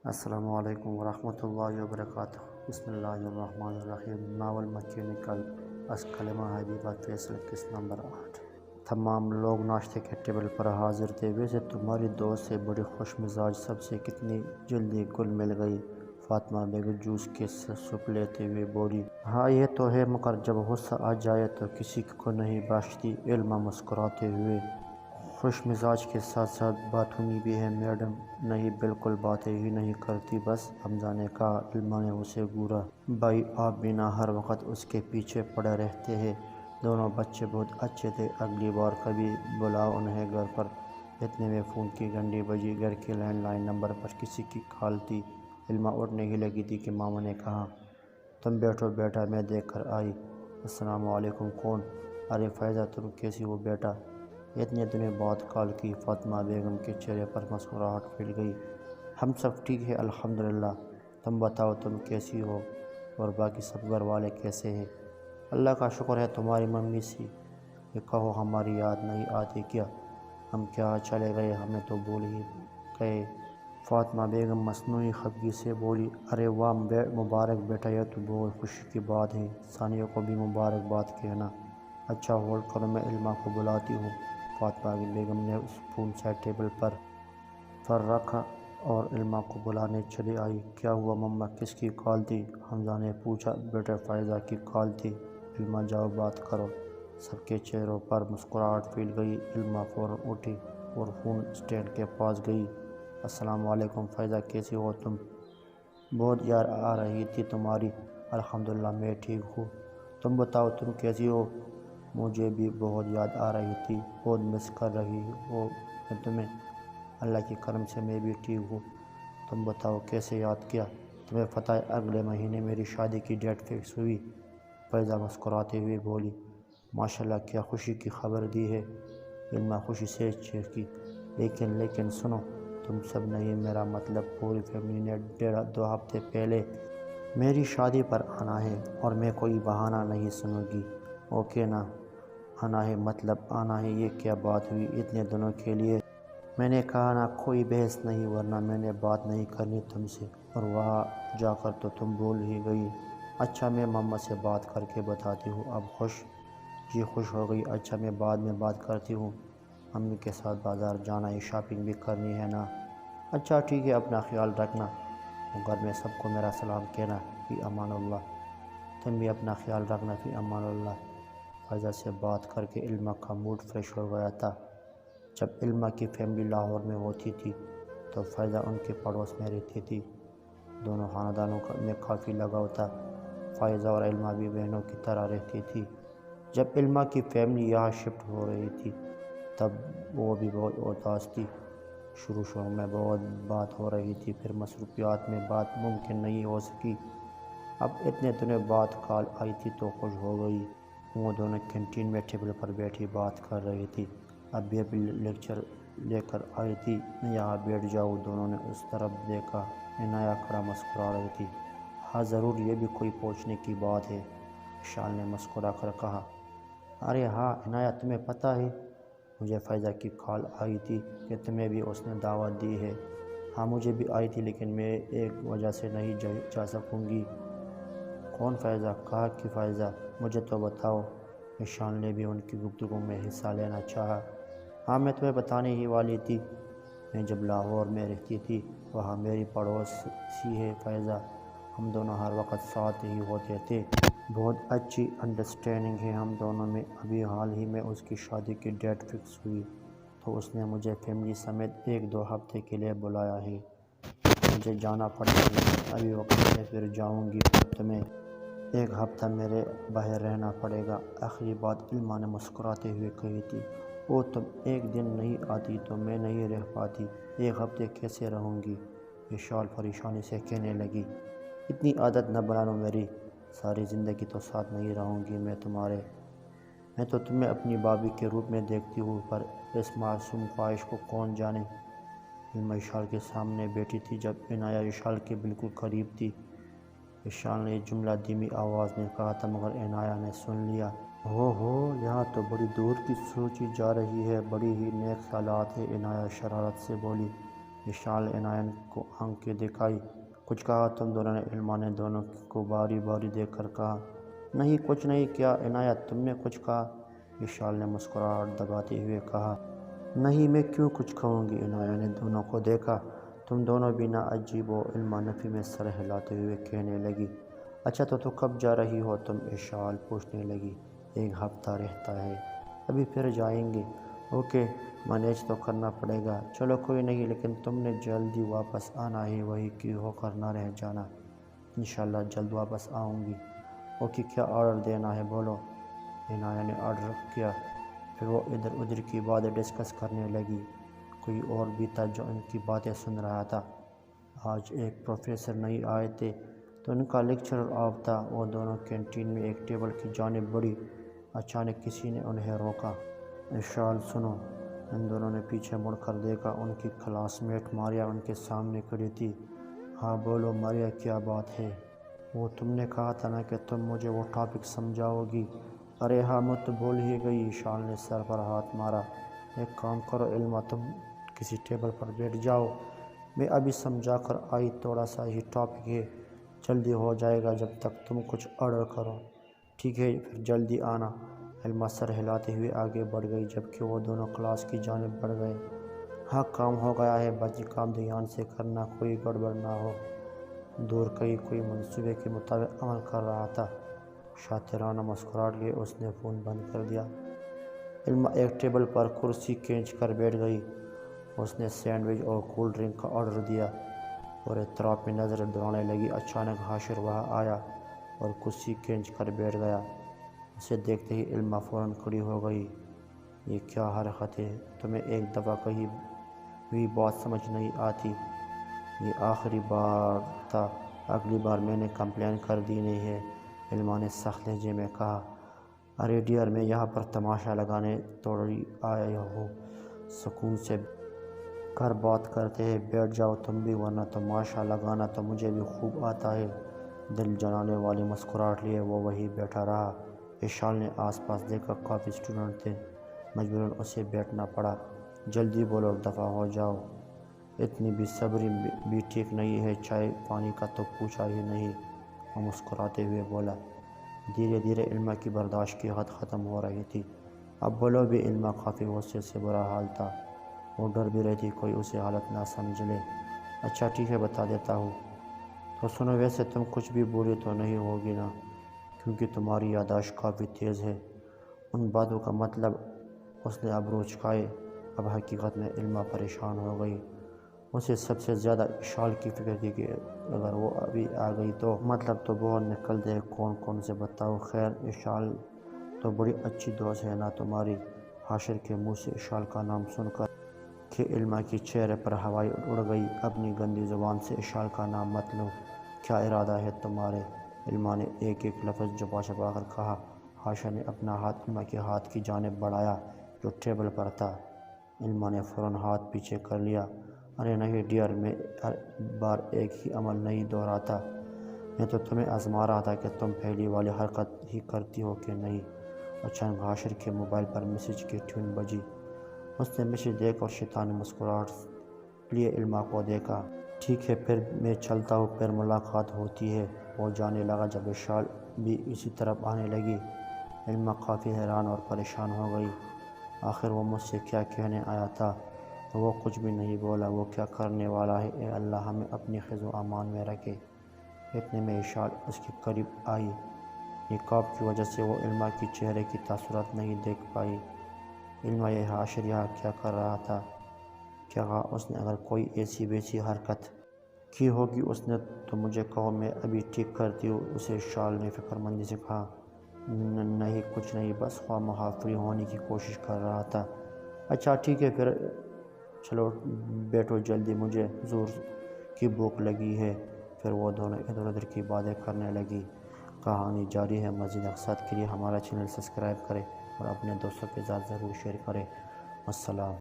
السلام علیکم ورحمۃ اللہ وبرکاتہ۔ بسم اللہ الرحمن الرحیم۔ ناول مکینیکل از کلمہ حبیبہ فیصل قسط نمبر 8۔ تمام لوگ ناشتے کے ٹیبل پر حاضر تھے۔ ویسے تمہاری دوست سے بڑی خوش مزاج سب سے کتنی جلدی گل مل گئی، فاطمہ بیگم جوس کے سپ لیتے ہوئے بولی۔ ہاں یہ تو ہے، مگر جب غصہ آ جائے تو کسی کو نہیں بخشتی۔ علمہ مسکراتے ہوئے خوش مزاج کے ساتھ ساتھ باتونی بھی ہے میڈم۔ نہیں بالکل باتیں ہی نہیں کرتی، بس حمزہ نے کہا۔ علمہ نے اسے گھورا۔ بھائی آپ بھی نہ ہر وقت اس کے پیچھے پڑے رہتے ہیں۔ دونوں بچے بہت اچھے تھے، اگلی بار کبھی بلاؤ انہیں گھر پر۔ اتنے میں فون کی گھنٹی بجی۔ گھر کے لینڈ لائن نمبر پر کسی کی کال تھی۔ علمہ اٹھنے ہی لگی تھی کہ ماما نے کہا، تم بیٹھو بیٹا، میں دیکھ کر آئی۔ السلام علیکم، کون؟ ارے فائزہ تم کیسی ہو بیٹا؟ اتنے دنوں بعد کال کی۔ فاطمہ بیگم کے چہرے پر مسکراہٹ پھیل گئی۔ ہم سب ٹھیک ہیں الحمدللہ، تم بتاؤ تم کیسی ہو اور باقی سب گھر والے کیسے ہیں؟ اللہ کا شکر ہے۔ تمہاری ممی سی یہ کہو، ہماری یاد نہیں آتی کیا؟ ہم کیا چلے گئے، ہمیں تو بھول ہی گئے۔ فاطمہ بیگم مصنوعی خفگی سے بولی۔ ارے واہ مبارک بیٹا، یہ تو بہت خوشی کی بات ہے۔ ثانیہ کو بھی مبارکباد کہنا۔ اچھا ہولڈ کرو، میں علمہ کو بلاتی ہوں۔ فاطمہ بیگم نے اسپون سائڈ ٹیبل پر رکھا اور علمہ کو بلانے چلی آئی۔ کیا ہوا مما، کس کی کال تھی؟ حمزہ نے پوچھا۔ بیٹا فائزہ کی کال تھی۔ علمہ جاؤ بات کرو۔ سب کے چہروں پر مسکراہٹ پھیل گئی۔ علمہ فوراً اٹھی اور فون اسٹینڈ کے پاس گئی۔ السلام علیکم فائزہ، کیسی ہو تم؟ بہت یاد آ رہی تھی تمہاری۔ الحمدللہ میں ٹھیک ہوں، تم بتاؤ تم کیسی ہو؟ مجھے بھی بہت یاد آ رہی تھی، بہت مس کر رہی ہوں میں تمہیں۔ اللہ کے کرم سے میں بھی ٹھیک ہوں، تم بتاؤ کیسے یاد کیا؟ تمہیں پتہ ہے اگلے مہینے میری شادی کی ڈیٹ فکس ہوئی۔ فائزہ مسکراتے ہوئے بولی۔ ماشاءاللہ، کیا خوشی کی خبر دی ہے؟ علمہ خوشی سے چہکی۔ لیکن سنو، تم سب نہیں، میرا مطلب پوری فیملی نے 1.5-2 ہفتے پہلے میری شادی پر آنا ہے، اور میں کوئی بہانہ نہیں سنوں گی، اوکے نا؟ آنا ہے مطلب آنا ہے، یہ کیا بات ہوئی اتنے دنوں کے لیے؟ میں نے کہا نا کوئی بحث نہیں، ورنہ میں نے بات نہیں کرنی تم سے، اور وہاں جا کر تو تم بھول ہی گئی۔ اچھا میں مما سے بات کر کے بتاتی ہوں۔ اب خوش؟ جی خوش ہو گئی۔ اچھا میں بعد میں بات کرتی ہوں، امی کے ساتھ بازار جانا ہے، شاپنگ بھی کرنی ہے نا؟ اچھا ٹھیک ہے، اپنا خیال رکھنا، گھر میں سب کو میرا سلام کہنا، فی امان اللہ۔ تم بھی اپنا خیال رکھنا، فی امان اللہ۔ فائزہ سے بات کر کے علمہ کا موڈ فریش ہو گیا تھا۔ جب علمہ کی فیملی لاہور میں ہوتی تھی تو فائزہ ان کے پڑوس میں رہتی تھی۔ دونوں خاندانوں میں کافی لگاؤ تھا۔ فائزہ اور علمہ بھی بہنوں کی طرح رہتی تھی۔ جب علمہ کی فیملی یہاں شفٹ ہو رہی تھی تب وہ بھی بہت اداس تھی۔ شروع میں بہت بات ہو رہی تھی، پھر مصروفیات میں بات ممکن نہیں ہو سکی۔ اب اتنے دنوں بعد کال آئی تھی تو خوش ہو گئی۔ وہ دونوں کینٹین میں ٹیبل پر بیٹھی بات کر رہی تھی۔ اب بھی لیکچر لے کر آئی تھی، یہاں بیٹھ جاؤ۔ دونوں نے اس طرف دیکھا۔ عنایہ کھڑا مسکرا رہی تھی۔ ہاں ضرور، یہ بھی کوئی پوچھنے کی بات ہے؟ وشال نے مسکرا کر کہا۔ ارے ہاں عنایہ، تمہیں پتہ ہے مجھے فائزہ کی کال آئی تھی کہ تمہیں بھی اس نے دعوت دی ہے؟ ہاں مجھے بھی آئی تھی، لیکن میں ایک وجہ سے نہیں جا سکوں گی۔ کون فائزہ؟ کہا کہ فائزہ، مجھے تو بتاؤ۔ وشال نے بھی ان کی گفتگو میں حصہ لینا چاہا۔ ہاں میں تمہیں بتانے ہی والی تھی، میں جب لاہور میں رہتی تھی وہاں میری پڑوسی ہے فائزہ، ہم دونوں ہر وقت ساتھ ہی ہوتے تھے، بہت اچھی انڈرسٹینڈنگ ہے ہم دونوں میں۔ ابھی حال ہی میں اس کی شادی کی ڈیٹ فکس ہوئی تو اس نے مجھے فیملی سمیت 1-2 ہفتے کے لیے بلایا ہے۔ مجھے جانا پڑے گا، ابھی وقت سے پھر جاؤں گی، اور تمہیں 1 ہفتہ میرے باہر رہنا پڑے گا۔ آخری بات علمہ نے مسکراتے ہوئے کہی تھی۔ او تم 1 دن نہیں آتی تو میں نہیں رہ پاتی، 1 ہفتے کیسے رہوں گی؟ وشال پریشانی سے کہنے لگی۔ اتنی عادت نہ بنا لو میری، ساری زندگی تو ساتھ نہیں رہوں گی میں تمہارے۔ میں تو تمہیں اپنی بھابھی کے روپ میں دیکھتی ہوں، پر اس معصوم خواہش کو کون جانے؟ علمہ وشال کے سامنے بیٹھی تھی جب عنایہ وشال کے بالکل قریب تھی۔ وشال نے یہ جملہ دھیمی آواز میں کہا تھا، مگر عنایہ نے سن لیا۔ ہو یہاں تو بڑی دور کی سوچی جا رہی ہے، بڑی ہی نیک خیالات ہیں، عنایہ شرارت سے بولی۔ اشال عنایت کو آنکھیں دکھائی۔ کچھ کہا تم دونوں نے؟ علما نے دونوں کو باری باری دیکھ کر کہا۔ نہیں کچھ نہیں۔ کیا عنایت تم نے کچھ کہا؟ اشال نے مسکراہٹ دباتے ہوئے کہا۔ نہیں میں کیوں کچھ کہوں گی؟ عنایت نے دونوں کو دیکھا۔ تم دونوں بھی نہ عجیب ہو، علما نفی میں سر ہلاتے ہوئے کہنے لگی۔ اچھا تو کب جا رہی ہو تم؟ اشال پوچھنے لگی۔ 1 ہفتہ رہتا ہے، ابھی پھر جائیں گے۔ اوکے مینیج تو کرنا پڑے گا۔ چلو کوئی نہیں، لیکن تم نے جلدی واپس آنا ہے، وہیں کی ہو کر نہ رہ جانا۔ انشاءاللہ جلد واپس آؤں گی۔ اوکے کیا آرڈر دینا ہے بولو؟ عنایت نے آرڈر کیا۔ پھر وہ ادھر ادھر کی باتیں ڈسکس کرنے لگی۔ کوئی اور بھی تھا جو ان کی باتیں سن رہا تھا۔ آج ایک پروفیسر نہیں آئے تھے تو ان کا لیکچرر آف تھا۔ وہ دونوں کینٹین میں ایک ٹیبل کی جانب بڑھی۔ اچانک کسی نے انہیں روکا۔ اشال سنو۔ ان دونوں نے پیچھے مڑ کر دیکھا۔ ان کی کلاس میٹ ماریا ان کے سامنے کھڑی تھی۔ ہاں بولو ماریا کیا بات ہے؟ وہ تم نے کہا تھا نا کہ تم مجھے وہ ٹاپک سمجھاؤ گی۔ ارے ہاں میں تو بول ہی گئی۔ اشال نے سر پر ہاتھ مارا۔ ایک کام کرو علما، تم کسی ٹیبل پر بیٹھ جاؤ، میں ابھی سمجھا کر آئی، تھوڑا سا ہی ٹاپک ہے، جلدی ہو جائے گا جب تک تم کچھ آرڈر کرو۔ ٹھیک ہے پھر جلدی آنا۔ علما سر ہلاتے ہوئے آگے بڑھ گئی، جبکہ وہ دونوں کلاس کی جانب بڑھ گئے۔ ہاں کام ہو گیا ہے، باقی کام دھیان سے کرنا، کوئی گڑبڑ نہ ہو۔ دور کوئی منصوبے کے مطابق عمل کر رہا تھا۔ شاطرانہ مسکراہٹ لیے اس نے فون بند کر دیا۔ علما ایک ٹیبل پر کرسی کھینچ کر بیٹھ گئی۔ اس نے سینڈوچ اور کول ڈرنک کا آرڈر دیا اور اطراف میں نظر دوڑانے لگی۔ اچانک حاشر وہاں آیا اور کرسی کھینچ کر بیٹھ گیا۔ اسے دیکھتے ہی علما فوراً کھڑی ہو گئی۔ یہ کیا حرکت ہے؟ تمہیں ایک دفعہ کہی ہوئی بات سمجھ نہیں آتی؟ یہ آخری بار تھا، اگلی بار میں نے کمپلین کر دینی ہے، علما نے سخت لہجے میں کہا۔ ارے ڈیئر میں یہاں پر تماشا لگانے تھوڑی آیا ہوں، سکون سے کر بات کرتے ہیں، بیٹھ جاؤ تم بھی، ورنہ تماشا لگانا تو مجھے بھی خوب آتا ہے۔ دل جلانے والی مسکراہٹ لیے وہ وہیں بیٹھا رہا۔ اشال نے آس پاس دیکھا، کافی اسٹوڈنٹ تھے، مجبوراً اسے بیٹھنا پڑا۔ جلدی بولو، دفعہ ہو جاؤ، اتنی بے صبری بھی ٹھیک نہیں ہے، چائے پانی کا تو پوچھا ہی نہیں، وہ مسکراتے ہوئے بولا۔ دھیرے دھیرے علما کی برداشت کی حد ختم ہو رہی تھی۔ اب بولو بھی۔ علما کافی غصے سے برا حال تھا، وہ ڈر بھی رہی تھی کوئی اسے حالت نہ سمجھ لے۔ اچھا ٹھیک ہے بتا دیتا ہوں۔ تو سنو، ویسے تم کچھ بھی بولی تو نہیں ہوگی نا، کیونکہ تمہاری یادداشت کافی تیز ہے ان باتوں کا مطلب؟ اس نے ابرو چکھائے۔ اب حقیقت میں علما پریشان ہو گئی۔ اسے سب سے زیادہ اشال کی فکر تھی کہ اگر وہ ابھی آ گئی تو مطلب تو بہت نکل دے، کون سے بتاؤ۔ خیر اشال تو بڑی اچھی دوست ہے نا تمہاری؟ حاشر کے منہ سے اشال کا نام سن کر کہ علما کے چہرے پر ہوائیں اڑ گئی۔ اپنی گندی زبان سے اشال کا نام مت لو، کیا ارادہ ہے تمہارے؟ علما نے ایک ایک لفظ چھپا چھپا کر کہا۔ حاشر نے اپنا ہاتھ علما کے ہاتھ کی جانب بڑھایا جو ٹیبل پر تھا۔ علما نے فوراً ہاتھ پیچھے کر لیا۔ ارے نہیں ڈیئر، میں ہر بار ایک ہی عمل نہیں دہراتا، میں تو تمہیں آزما رہا تھا کہ تم پہلی والی حرکت ہی کرتی ہو کہ نہیں۔ اچانک حاشر کے موبائل پر میسیج کی ٹیون بجی۔ اس نے میسیج دیکھ اور شیطانی مسکراہٹ لیے علما کو دیکھا۔ ٹھیک ہے پھر میں چلتا ہوں، پھر ملاقات ہوتی ہے، وہ جانے لگا جب اشال بھی اسی طرف آنے لگی۔ علما کافی حیران اور پریشان ہو گئی۔ آخر وہ مجھ سے کیا کہنے آیا تھا؟ وہ کچھ بھی نہیں بولا، وہ کیا کرنے والا ہے؟ اے اللہ ہمیں اپنی حفظ و امان میں رکھے۔ اتنے میں اشال اس کے قریب آئی۔ نقاب کی وجہ سے وہ علما کے چہرے کی تاثرات نہیں دیکھ پائی۔ علما یہ حاشر یہاں کیا کر رہا تھا؟ کیا کہا اس نے؟ اگر کوئی ایسی ویسی حرکت کی ہوگی اس نے تو مجھے کہو، میں ابھی ٹھیک کرتی ہوں اسے، اشال نے فکر مندی سے کہا۔ نہیں کچھ نہیں، بس خواہ مخواہ فری ہونے کی کوشش کر رہا تھا۔ اچھا ٹھیک ہے پھر چلو بیٹھو جلدی، مجھے زور کی بھوک لگی ہے۔ پھر وہ دونوں ادھر ادھر کی باتیں کرنے لگی۔ کہانی جاری ہے۔ مزید اقساط کے لیے ہمارا چینل سبسکرائب کریں اور اپنے دوستوں کے ساتھ ضرور شیئر کریں۔ السلام۔